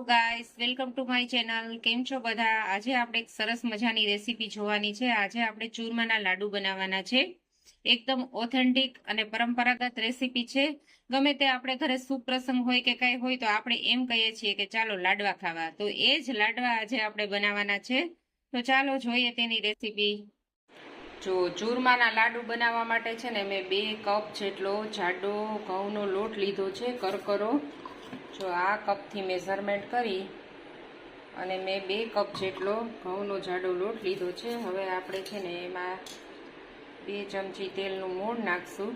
Guys, welcome to my channel. કેમ છો બધા? આજે આપણે એક સરસ મજાની રેસીપી જોવાની છે. આજે આપણે ચૂરમાના લાડુ બનાવવાના છે. એકદમ ઓથેન્ટિક અને પરંપરાગત રેસીપી છે. ગમે તે આપણે ઘરે શુભ પ્રસંગ હોય કે કઈ હોય તો આપણે એમ કહીએ છીએ કે ચાલો લાડવા ખાવા. તો એ જ લાડવા આજે આપણે બનાવવાના છે. તો ચાલો જોઈએ તેની રેસીપી. જો ચૂરમાના લાડુ બનાવવા માટે છે ને મેં 2 કપ જેટલો જાડો ઘઉંનો લોટ લીધો છે, કરકરો. જો આ કપથી મેઝરમેન્ટ કરી અને મેં 2 કપ જેટલો ઘઉંનો જાડો લોટ લીધો છે. હવે આપણે છે ને એમાં 2 ચમચી તેલનું મોણ નાખશું.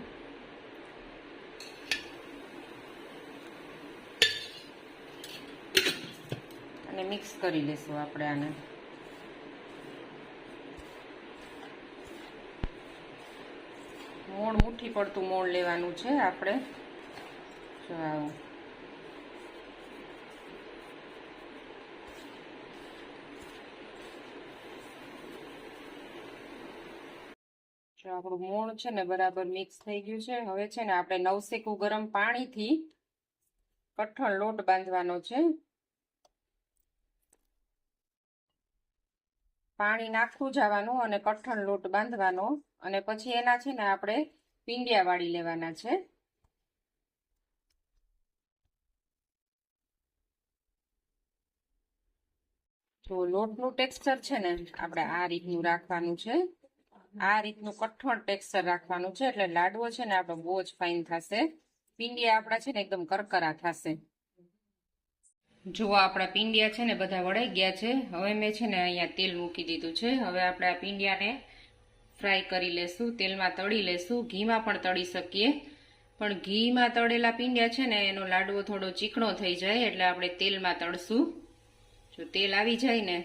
અને મિક્સ કરી લેશું આપણે આને. મોણ મુઠ્ઠી પડતું મોણ લેવાનું છે આપણે. જો આવું. જો આપણું મોણ છે ને બરાબર મિક્સ થઈ ગયું છે. હવે છે ને આપણે નવસેકું ગરમ પાણીથી કઠણ લોટ બાંધવાનો છે. પાણી નાખતું જવાનું અને કઠણ લોટ બાંધવાનો, અને પછી એના છે ને આપણે પીંડિયા વાળી લેવાના છે. તો લોટનું ટેક્સચર છે ને આપણે આ રીતનું રાખવાનું છે. આ રીતનું કઠણ ટેક્સચર રાખવાનું છે, એટલે લાડવો છે ને આપણો બહુ જ ફાઇન થશે. પીંડિયા આપણા છે ને એકદમ કરકરા થશે. જો આપણા પીંડિયા છે ને બધા વળાઈ ગયા છે. હવે મેં છે ને અહીંયા તેલ મૂકી દીધું છે. હવે આપણે આ પીંડિયાને ફ્રાય કરી લેશું, તેલમાં તળી લેશું. ઘીમાં પણ તળી શકીએ, પણ ઘીમાં તળેલા પીંડિયા છે ને એનો લાડવો થોડો ચીકણો થઈ જાય, એટલે આપણે તેલમાં તળશું. જો તેલ આવી જાય ને,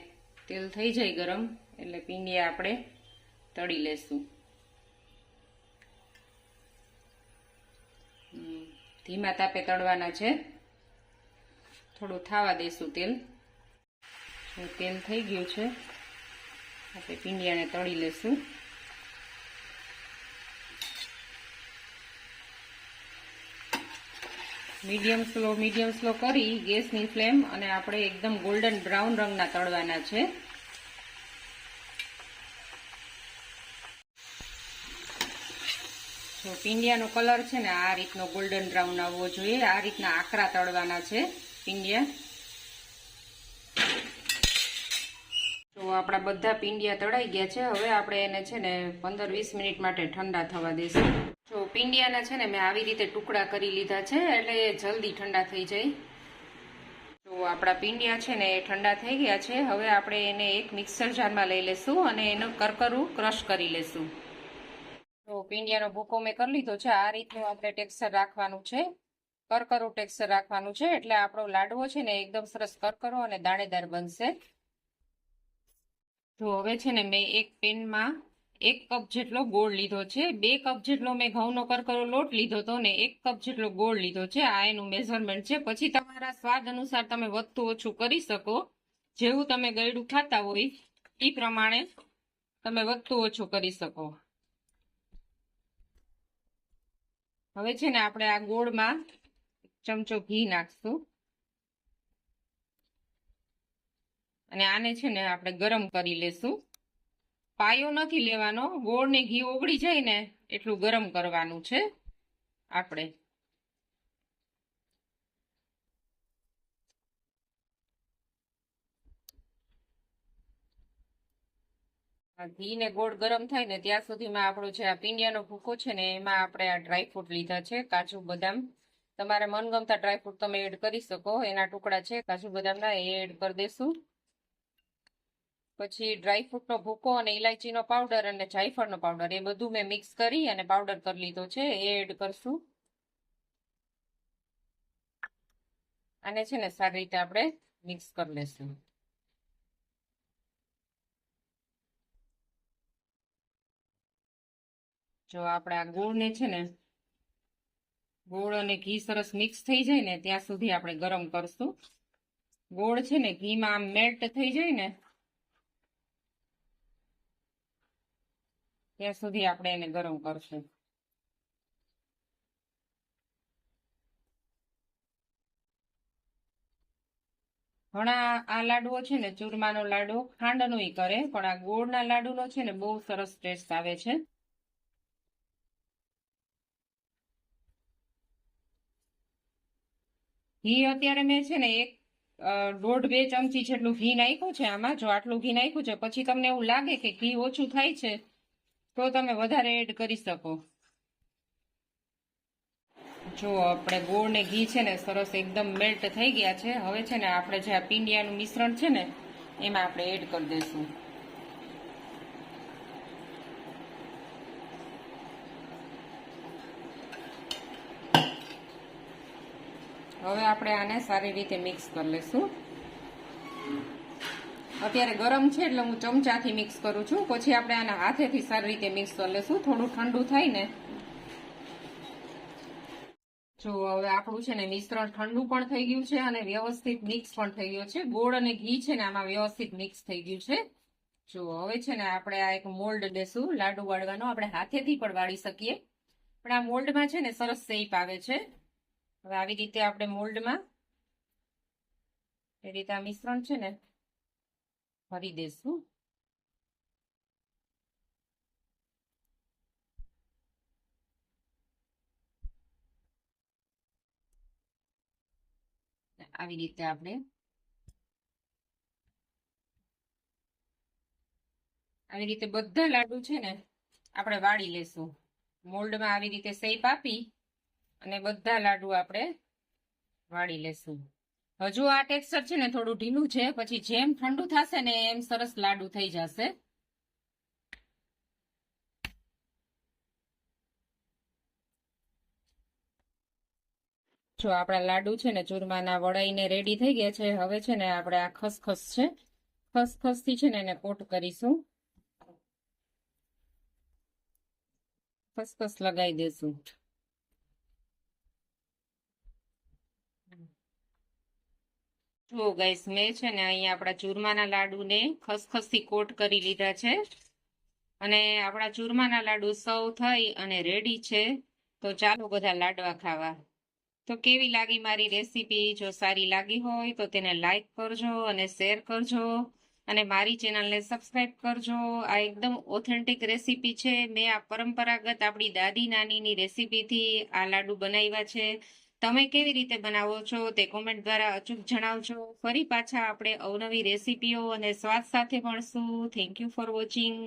તેલ થઈ જાય ગરમ, એટલે પીંડિયા આપણે તળી લેશું. ધીમા તાપે તળવાના છે. થોડું થાવા દેશું તેલ. તેલ થઈ ગયું છે. આપણે પીંડિયાને તળી લેશું. મીડિયમ સ્લો કરી ગેસની ફ્લેમ, અને આપણે એકદમ ગોલ્ડન બ્રાઉન રંગના તળવાના છે. જો પીંડિયાનો કલર છે ને આ રીતનો ગોલ્ડન બ્રાઉન આવવો જોઈએ. આ રીતના આકરા તળવાના છે પીંડિયા. તો આપણા બધા પીંડિયા તળાઈ ગયા છે. હવે આપણે એને છે ને 15-20 મિનિટ માટે ઠંડા થવા દઈશું. જો પીંડિયાના છે ને મેં આવી રીતે ટુકડા કરી લીધા છે, એટલે જલ્દી ઠંડા થઈ જાય. તો આપણા પીંડિયા છે ને એ ઠંડા થઈ ગયા છે. હવે આપણે એને એક મિક્સર જારમાં લઈ લેશું અને એનું કરકરું ક્રશ કરી લેશું. તો પીંડિયાનો ભૂકો મેં કરી લીધો છે. આ રીતનું આપણે ટેક્સચર રાખવાનું છે, કરકરું ટેક્સચર રાખવાનું છે, એટલે આપણો લાડવો છે ને એકદમ સરસ કરકરો અને દાણેદાર બનશે. તો હવે છે ને મેં એક પેનમાં 1 કપ જેટલો ગોળ લીધો છે. 2 કપ જેટલો મેં ઘઉંનો કરકરો લોટ લીધો હતો ને 1 કપ જેટલો ગોળ લીધો છે. આ એનું મેઝરમેન્ટ છે. પછી તમારા સ્વાદ અનુસાર તમે વધતું ઓછું કરી શકો. જેવું તમે ગળ્યું ખાતા હોય એ પ્રમાણે તમે વધતું ઓછું કરી શકો. હવે છે ને આપણે આ ગોળમાં ચમચો ઘી નાખશું, અને આને છે ને આપણે ગરમ કરી લેશું. પાયો નથી લેવાનો. ગોળ ને ઘી ઓગળી જાય ને એટલું ગરમ કરવાનું છે આપણે. ઘી ને ગોળ ગરમ થાય ને ત્યાં સુધીમાં આપણો જે આ પીંડિયાનો ભૂકો છે ને એમાં આપણે આ ડ્રાયફ્રૂટ લીધા છે, કાજુ બદામ. તમારે મનગમતા ડ્રાયફ્રૂટ તમે એડ કરી શકો. એના ટુકડા છે કાજુ બદામના, એ એડ કરી દેશું. પછી ડ્રાયફ્રૂટનો ભૂકો અને ઇલાયચીનો પાવડર અને જાયફળનો પાવડર એ બધું મેં મિક્સ કરી અને પાવડર કરી લીધો છે, એ એડ કરશું. આને છે ને સારી રીતે આપણે મિક્સ કરી લેશું. જો આપણે આ ગોળને છે ને ગોળ અને ઘી સરસ મિક્સ થઈ જાય ને ત્યાં સુધી આપણે ગરમ કરશું. ગોળ છે ને ઘીમાં આમ મેલ્ટ થઈ જાય ને ત્યાં સુધી આપણે એને ગરમ કરશું. ઘણા આ લાડુઓ છે ને ચૂરમાનો લાડુ ખાંડનો કરે, પણ આ ગોળના લાડુનો છે ને બહુ સરસ ટેસ્ટ આવે છે. ઘી અત્યારે મેં છે ને 1.5-2 ચમચી જેટલું ઘી નાખ્યું છે આમાં. જો આટલું ઘી નાખ્યું છે, પછી તમને એવું લાગે કે ઘી ઓછું થાય છે તો તમે વધારે એડ કરી શકો. જો આપણે ગોળ ને ઘી છે ને સરસ એકદમ મેલ્ટ થઈ ગયા છે. હવે છે ને આપણે જે આ પીંડિયાનું મિશ્રણ છે ને એમાં આપણે એડ કરી દઈશું. હવે આપણે આને સારી રીતે મિક્સ કરી લઈશું. અત્યારે ગરમ છે એટલે હું ચમચાથી મિક્સ કરું છું, પછી આપણે આના હાથેથી સારી રીતે મિક્સ કરી લઈશું. થોડું ઠંડુ થાય ને. જો હવે આપણું છે ને મિશ્રણ ઠંડુ પણ થઈ ગયું છે અને વ્યવસ્થિત મિક્સ પણ થઈ ગયું છે. ગોળ અને ઘી છે ને આમાં વ્યવસ્થિત મિક્સ થઈ ગયું છે. જો હવે છે ને આપણે આ એક મોલ્ડ દેશું લાડુ વાળવાનો. આપણે હાથેથી પણ વાળી શકીએ, પણ આ મોલ્ડમાં છે ને સરસ શેપ આવે છે. હવે આવી રીતે આપણે મોલ્ડમાં એ રીતે આ મિશ્રણ છે ને ભરી દેશું. આવી રીતે આપણે આવી રીતે બધા લાડુ છે ને આપણે વાળી લેશું. મોલ્ડમાં આવી રીતે શેપ આપી અને બધા લાડુ આપણે વાળી લેશું. હજુ આ ટેક્સચર છે ને થોડું ઢીલું છે, પછી જેમ ઠંડુ થશે ને એમ સરસ લાડુ થઈ જશે. જો આપણા લાડુ છે ને ચૂરમાના વળાઈને રેડી થઈ ગયા છે. હવે છે ને આપણે આ ખસખસ છે, ખસખસથી છે ને એને કોટ કરીશું. ખસખસ લગાવી દેશું. જો ગાઈસ, મેં છે ને અહીંયા આપણા ચૂરમાના લાડુને ખસખસથી કોટ કરી લીધા છે અને આપણા ચૂરમાના લાડુ સર્વ થઈ અને રેડી છે. તો ચાલો બધા લાડવા ખાવા. તો કેવી લાગી મારી રેસીપી? જો સારી લાગી હોય તો તેને લાઈક કરજો અને શેર કરજો અને મારી ચેનલને સબસ્ક્રાઇબ કરજો. આ એકદમ ઓથેન્ટિક રેસીપી છે. મેં આ પરંપરાગત આપણી દાદી નાનીની રેસીપીથી આ લાડુ બનાવ્યા છે. તમે કેવી રીતે બનાવો છો તે કોમેન્ટ દ્વારા અચૂક જણાવજો. ફરી પાછા આપણે અવનવી રેસીપીઓ અને સ્વાદ સાથે મળશું. Thank you for watching.